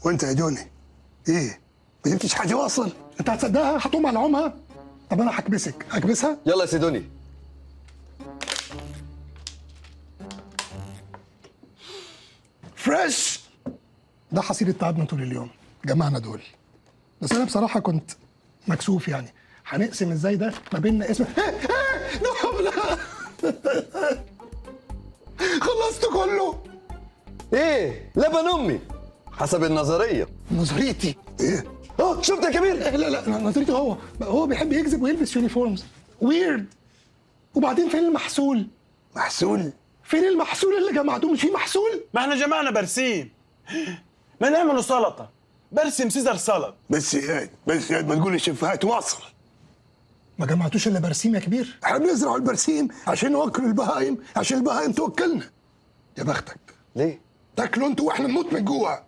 وانت يا جوني ايه؟ ما جبتش حاجه واصل؟ انت هتصدقها؟ هتقوم على عمها؟ طب انا هكبسها. يلا يا سيدوني. فريش. ده حصيلة تعبنا طول اليوم، جمعنا دول. بس انا بصراحه كنت مكسوف يعني. هنقسم ازاي ده ما بيننا اسم لا خلصت كله. ايه لبن امي حسب النظريه. نظريتي ايه؟ شفت يا كبير؟ لا نظريته هو بيحب يكذب ويلبس يونيفورمز ويرد. وبعدين فين المحصول؟ محصول؟ فين المحصول اللي جمعتوه؟ مش في محصول؟ ما احنا جمعنا برسيم، ما نعملوا سلطه، برسم سيزر سلطه. بس ما تقول الشفاهات واصل. ما جمعتوش الا برسيم يا كبير؟ احنا بنزرع البرسيم عشان نوكل البهايم، عشان البهايم توكلنا. يا بختك. ليه؟ تاكلوا انتوا واحنا نموت من جوع.